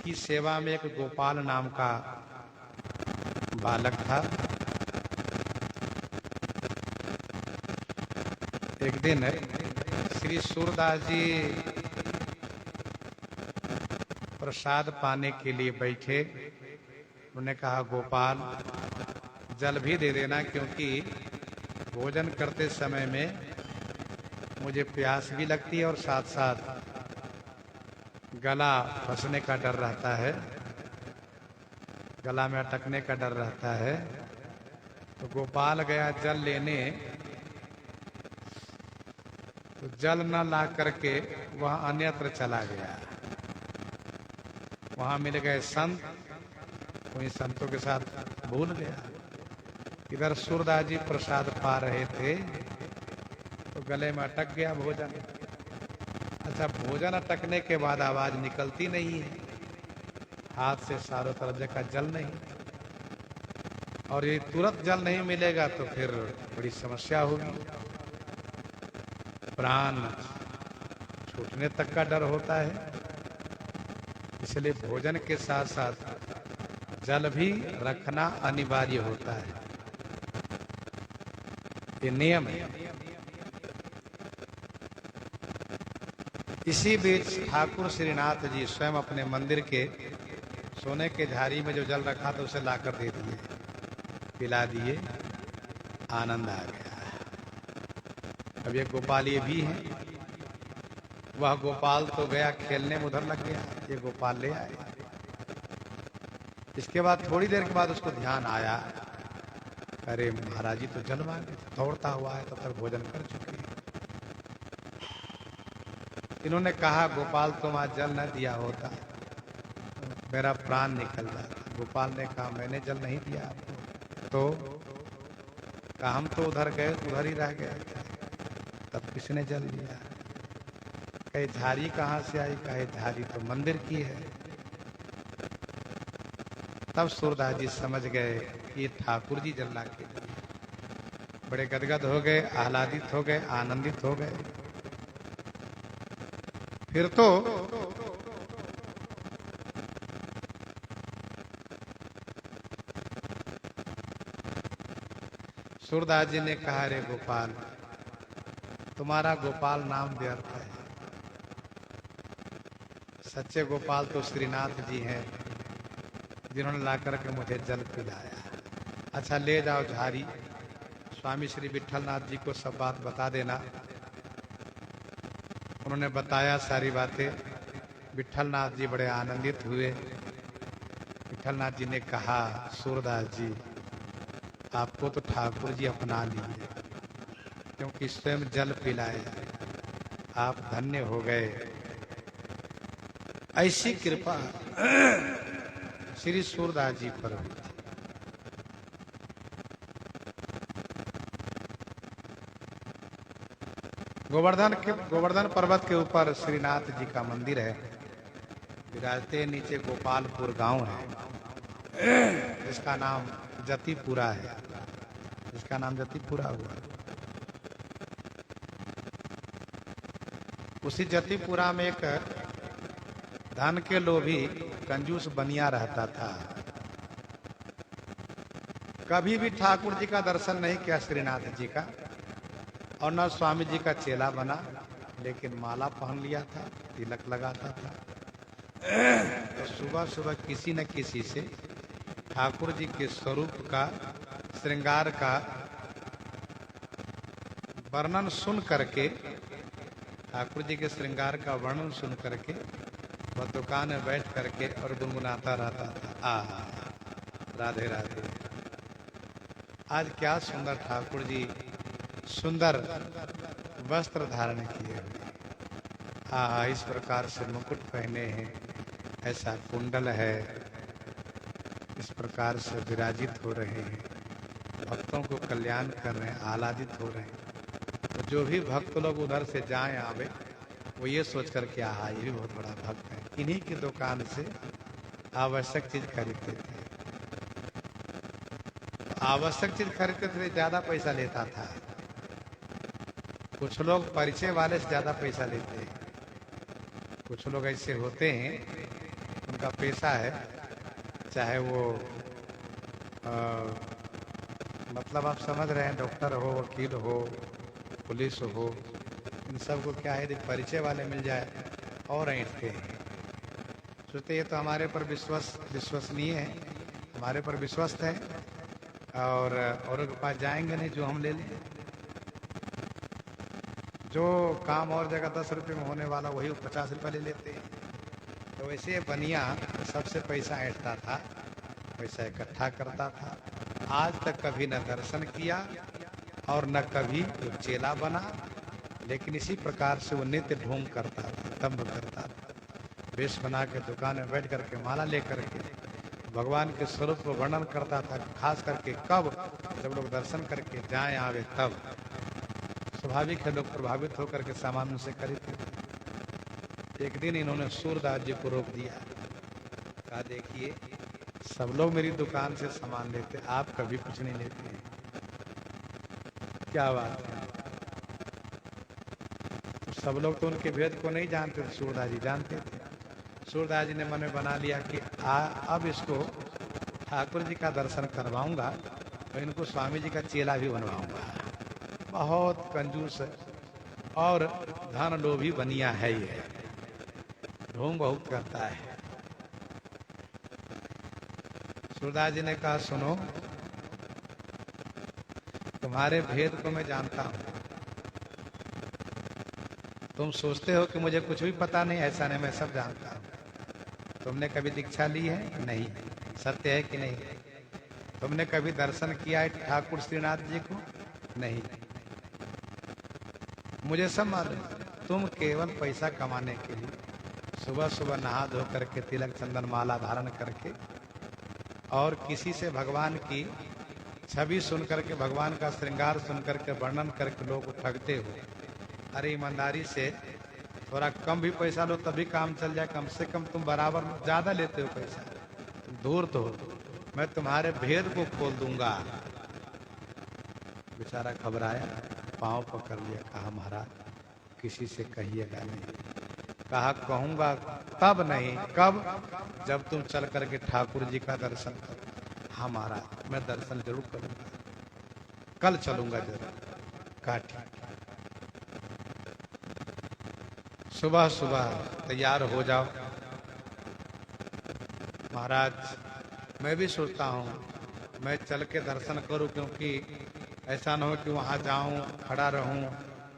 इनकी सेवा में एक गोपाल नाम का बालक था। एक दिन श्री सूरदास जी प्रसाद पाने के लिए बैठे। उन्होंने कहा, गोपाल जल भी दे देना, क्योंकि भोजन करते समय में मुझे प्यास भी लगती है और साथ साथ गला फंसने का डर रहता है, गला में अटकने का डर रहता है। तो गोपाल गया जल लेने, तो जल न ला करके वह अन्यत्र चला गया। वहां मिल गए संत, वहीं संतों के साथ भूल गया। इधर सूरदास जी प्रसाद पा रहे थे तो गले में अटक गया भोजन। अच्छा, भोजन अटकने के बाद आवाज निकलती नहीं है, हाथ से चारों तरफ देखा जल नहीं, और ये तुरंत जल नहीं मिलेगा तो फिर बड़ी समस्या होगी, प्राण छूटने तक का डर होता है। इसलिए भोजन के साथ साथ जल भी रखना अनिवार्य होता है, ये नियम है। इसी बीच ठाकुर श्रीनाथ जी स्वयं अपने मंदिर के सोने के झाड़ी में जो जल रखा था उसे लाकर दे दिए, पिला दिए, आनंद आ गया। अब ये गोपाल ये भी है, वह गोपाल तो गया खेलने में, उधर लग गया, ये गोपाल ले आए। इसके बाद थोड़ी देर के बाद उसको ध्यान आया, अरे महाराज जी तो जल मांगे, दौड़ता हुआ है, तब तक भोजन कर चुके हैं। इन्होंने कहा, गोपाल तुम आज जल न दिया होता मेरा प्राण निकल जाता। गोपाल ने कहा, मैंने जल नहीं दिया आपको। तो कहा, हम तो उधर गए, उधर ही रह गए, तब किसने जल दिया? कहे झाड़ी कहाँ से आई? कहे झाड़ी तो मंदिर की है। तब सूरदास जी समझ गए ये ठाकुर जी जल ला के दिए। बड़े गदगद हो गए, आह्लादित हो गए, आनंदित हो गए। फिर तो सूरदास जी ने कहा, रे गोपाल तुम्हारा गोपाल नाम व्यर्थ है, सच्चे गोपाल तो श्रीनाथ जी हैं जिन्होंने ला करके मुझे जल पिलाया। अच्छा ले जाओ झाड़ी, स्वामी श्री विट्ठलनाथ जी को सब बात बता देना। उन्होंने बताया सारी बातें। विट्ठलनाथ जी बड़े आनंदित हुए। विट्ठलनाथ जी ने कहा, सूरदास जी आपको तो ठाकुर जी अपना लिए, क्योंकि स्वयं जल पिलाए, आप धन्य हो गए। ऐसी कृपा श्री सूरदास जी पर हुई। गोवर्धन पर्वत के ऊपर श्रीनाथ जी का मंदिर है, विराजते नीचे गोपालपुर गांव है, जिसका नाम जतिपुरा है, जिसका नाम जतिपुरा हुआ। उसी जतिपुरा में एक धन के लोभी कंजूस बनिया रहता था। कभी भी ठाकुर जी का दर्शन नहीं किया श्रीनाथ जी का, और न स्वामी जी का चेला बना, लेकिन माला पहन लिया था, तिलक लगाता था। तो सुबह सुबह किसी न किसी से ठाकुर जी के स्वरूप का, श्रृंगार का वर्णन सुन करके, ठाकुर जी के श्रृंगार का वर्णन सुन करके वह दुकान में बैठ करके और गुनगुनाता रहता था, आहा राधे राधे, आज क्या सुंदर ठाकुर जी सुंदर वस्त्र धारण किए हुए, आहा इस प्रकार से मुकुट पहने हैं, ऐसा कुंडल है, इस प्रकार से विराजित हो रहे हैं, भक्तों को कल्याण कर रहे हैं, आह्लादित हो रहे हैं। तो जो भी भक्त लोग उधर से जाएं आवे, वो ये सोच कर के आहा ये भी बहुत बड़ा भक्त है, इन्हीं की दुकान से आवश्यक चीज खरीदते थे। तो आवश्यक चीज खरीदते थे, ज्यादा पैसा लेता था। कुछ लोग परिचय वाले से ज्यादा पैसा लेते हैं, कुछ लोग ऐसे होते हैं उनका पेशा है, चाहे वो मतलब आप समझ रहे हैं, डॉक्टर हो, वकील हो, पुलिस हो, इन सब को क्या है, यदि परिचय वाले मिल जाए और ऐंठते हैं। सोचते ये तो हमारे पर विश्वसनीय है, हमारे पर विश्वस्त है, और औरों के पास जाएंगे नहीं जो हम ले लें। जो काम और जगह 10 रुपये में होने वाला वही 50 रुपये ले लेते हैं। तो वैसे बनिया सबसे पैसा ऐंठता था, पैसा इकट्ठा करता था। आज तक कभी न दर्शन किया और न कभी वो चेला बना, लेकिन इसी प्रकार से वो नित्य ढोंग करता था, दम्भ करता था। वेश बना के दुकान में बैठ करके माला लेकर के भगवान के स्वरूप को वर्णन करता था। खास करके कब, जब लोग दर्शन करके जाएं आवे तब। स्वाभाविक है, लोग प्रभावित होकर के सामान उनसे खरीदते। एक दिन इन्होंने सूरदास जी को रोक दिया, कहा देखिए सब लोग मेरी दुकान से सामान लेते, आप कभी कुछ नहीं लेते हैं, क्या बात है। तो सब लोग तो उनके भेद को नहीं जानते थे, सूरदास जी जानते थे। सूरदास जी ने मन में बना लिया कि अब इसको ठाकुर जी का दर्शन करवाऊंगा और इनको स्वामी जी का चेला भी बनवाऊंगा। बहुत कंजूस और धन लोभी बनिया है ये, ढोंग बहुत करता है। सूरदास जी ने कहा सुनो, तुम्हारे भेद को मैं जानता हूं। तुम सोचते हो कि मुझे कुछ भी पता नहीं, ऐसा नहीं, मैं सब जानता हूं। तुमने कभी दीक्षा ली है? नहीं। सत्य है कि नहीं? तुमने कभी दर्शन किया है ठाकुर श्रीनाथ जी को? नहीं। मुझे सब मालूम। तुम केवल पैसा कमाने के लिए सुबह सुबह नहा धो करके तिलक चंदन माला धारण करके और किसी से भगवान की छवि सुन करके, भगवान का श्रृंगार सुन करके, वर्णन करके लोग ठगते हो। अरे ईमानदारी से थोड़ा कम भी पैसा लो तभी काम चल जाए, कम से कम तुम बराबर ज्यादा लेते हो पैसा, तुम दूर तो हो। मैं तुम्हारे भेद को खोल दूंगा। बेचारा घबराया, पांव पकड़ लिया, कहा महाराज किसी से कहिएगा नहीं। कहा कहूंगा तब नहीं, कब? जब तुम चल करके ठाकुर जी का दर्शन करो। हाँ महाराज मैं दर्शन जरूर करूंगा, कल चलूंगा जरूर। कहा ठीक। सुबह सुबह तैयार हो जाओ। महाराज मैं भी सोचता हूँ मैं चल के दर्शन करूं, क्योंकि ऐसा ना हो कि वहां जाऊं, खड़ा रहूं,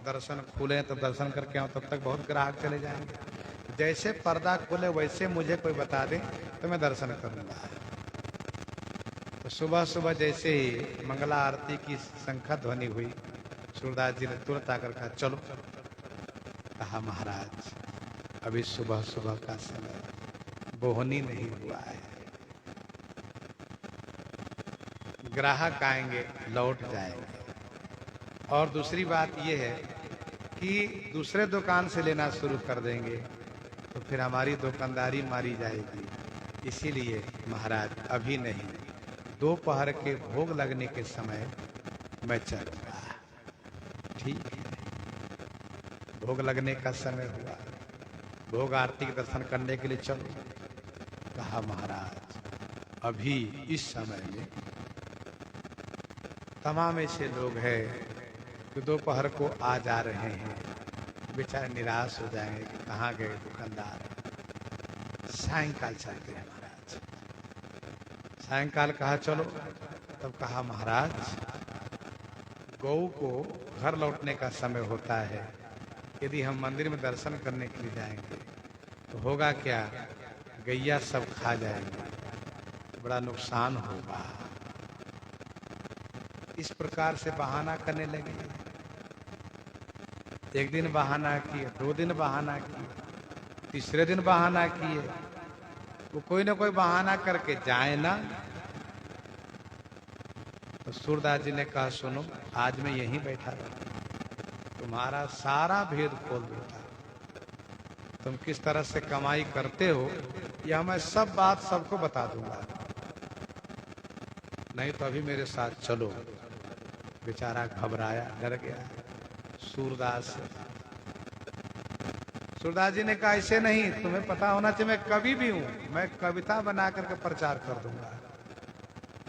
दर्शन खुले तो दर्शन करके आऊं, तब तक बहुत ग्राहक चले जाएंगे। जैसे पर्दा खुले वैसे मुझे कोई बता दे तो मैं दर्शन करूंगा। तो सुबह सुबह जैसे ही मंगला आरती की शंखा ध्वनि हुई, सूरदास जी ने तुरंत आकर कहा चलो। कहा महाराज अभी सुबह सुबह का समय, बोहनी नहीं हुआ है, ग्राहक आएंगे लौट जाएंगे। और दूसरी बात यह है कि दूसरे दुकान से लेना शुरू कर देंगे तो फिर हमारी दुकानदारी मारी जाएगी। इसीलिए महाराज अभी नहीं, दोपहर के भोग लगने के समय मैं चलूंगा। ठीक है, भोग लगने का समय हुआ, भोग आरती के दर्शन करने के लिए चलो। कहा महाराज अभी इस समय में तमाम ऐसे लोग हैं कि दोपहर को आ जा रहे हैं, बेचारे निराश हो जाएंगे कि कहाँ गए दुकानदार, सायंकाल चलते हैं महाराज। सायंकाल कहा चलो। तब कहा महाराज गौ को घर लौटने का समय होता है, यदि हम मंदिर में दर्शन करने के लिए जाएंगे तो होगा क्या, गैया सब खा जाएंगे, बड़ा नुकसान होगा। इस प्रकार से बहाना करने लगे। एक दिन बहाना किए, 2 दिन बहाना किए, तीसरे दिन बहाना किए, वो कोई ना कोई बहाना करके जाए ना। तो सूरदास जी ने कहा सुनो आज मैं यहीं बैठा रहूं, तुम्हारा सारा भेद खोल दूंगा। तुम किस तरह से कमाई करते हो यह मैं सब बात सबको बता दूंगा, नहीं तो अभी मेरे साथ चलो। बेचारा घबराया, डर गया। सूरदास जी ने कहा ऐसे नहीं, तुम्हें पता होना चाहिए मैं कवि भी हूं, मैं कविता बना करके प्रचार कर दूंगा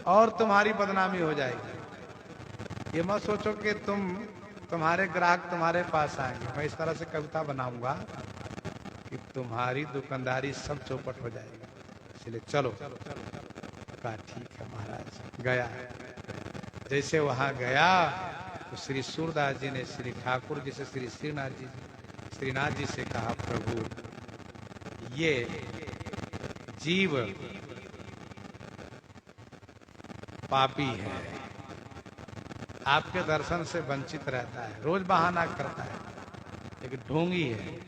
और तुम्हारी बदनामी हो जाएगी। ये मत सोचो कि तुम्हारे ग्राहक तुम्हारे पास आएंगे, मैं इस तरह से कविता बनाऊंगा कि तुम्हारी दुकानदारी सब चौपट हो जाएगी, इसलिए चलो। कहा ठीक है महाराज। गया, जैसे वहां गया तो श्री सूरदास जी ने श्री ठाकुर जी से श्री श्रीनाथ जी से कहा, प्रभु ये जीव पापी है, आपके दर्शन से वंचित रहता है, रोज बहाना करता है, एक ढोंगी है,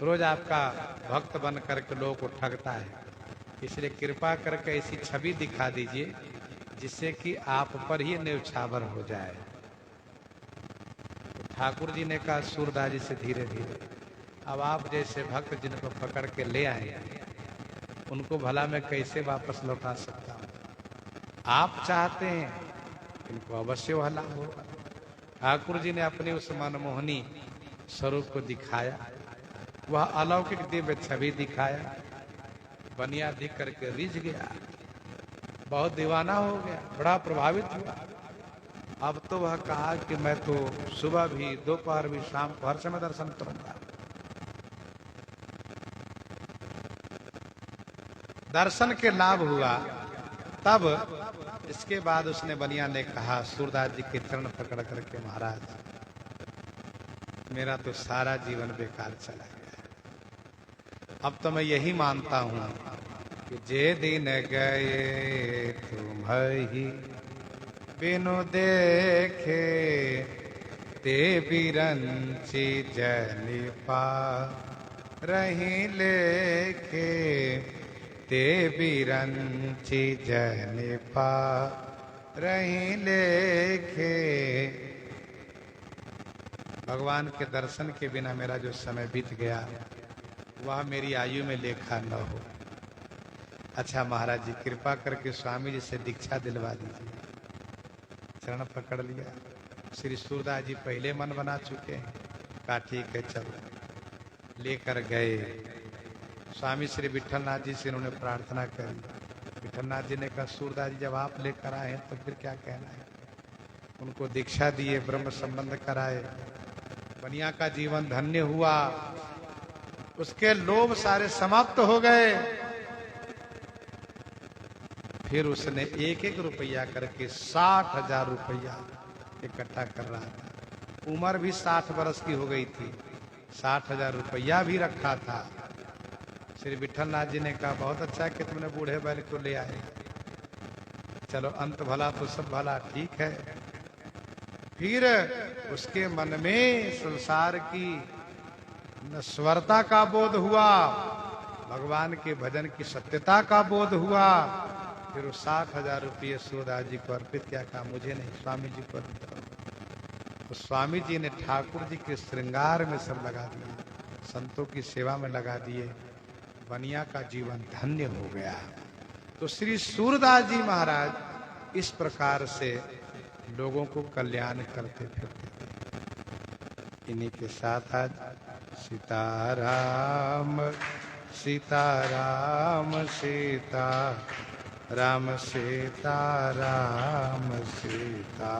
रोज आपका भक्त बन करके लोगों को ठगता है, इसलिए कृपा करके ऐसी छवि दिखा दीजिए जिससे कि आप पर ही न्यौछावर हो जाए। तो ठाकुर जी ने कहा सूरदास जी से, धीरे धीरे अब आप जैसे भक्त जिनको पकड़ के ले आए उनको भला मैं कैसे वापस लौटा सकता हूं? आप चाहते हैं इनको अवश्य वह लाभ होगा। ठाकुर जी ने अपने उस मनमोहनी स्वरूप को दिखाया, वह अलौकिक दिव्य छवि दिखाया, बनिया दिख करके रिझ गया, बहुत दीवाना हो गया, बड़ा प्रभावित हुआ। अब तो वह कहा कि मैं तो सुबह भी, दोपहर भी, शाम को हर समय दर्शन करूंगा। दर्शन के लाभ हुआ। तब इसके बाद उसने बनिया ने कहा, सूरदास जी के चरण पकड़ करके, महाराज मेरा तो सारा जीवन बेकार चला गया, अब तो मैं यही मानता हूं कि जे दिन गए तुम ही बिनु देखे, ते बिरंची जनिपा रही लेखे, ते बिरंची जनिपा रही लेखे। भगवान के दर्शन के बिना मेरा जो समय बीत गया वह मेरी आयु में लेखा न हो। अच्छा महाराज जी कृपा करके स्वामी जी से दीक्षा दिलवा दीजिए। चरण पकड़ लिया। श्री सूरदास जी पहले मन बना चुके हैं। कहा ठीक है चलो। लेकर गए। स्वामी श्री विठलनाथ जी से उन्होंने प्रार्थना करी। विठलनाथ जी ने कहा सूरदास जी जब आप लेकर आए हैं तो फिर क्या कहना है। उनको दीक्षा दिए, ब्रह्म संबंध कराए, बनिया का जीवन धन्य हुआ, उसके लोभ सारे समाप्त हो गए। फिर उसने एक एक रुपया करके 60,000 रुपया इकट्ठा कर रहा था। उम्र भी 60 वर्ष की हो गई थी। 60,000 रुपया भी रखा था। श्री विठलनाथ जी ने कहा बहुत अच्छा कि तुमने बूढ़े बैल को ले आए, चलो अंत भला तो सब भला, ठीक है। फिर उसके मन में संसार की नश्वरता का बोध हुआ, भगवान के भजन की सत्यता का बोध हुआ। फिर 60,000 रुपये सूरदास जी को अर्पित किया। कहा मुझे नहीं, स्वामी जी को अर्पित करो। तो स्वामी जी ने ठाकुर जी के श्रृंगार में सब लगा दिए, संतों की सेवा में लगा दिए। बनिया का जीवन धन्य हो गया। तो श्री सूरदास जी महाराज इस प्रकार से लोगों को कल्याण करते फिरते थे। इन्हीं के साथ आज सीताराम सीताराम सीता राम सीताराम सीता।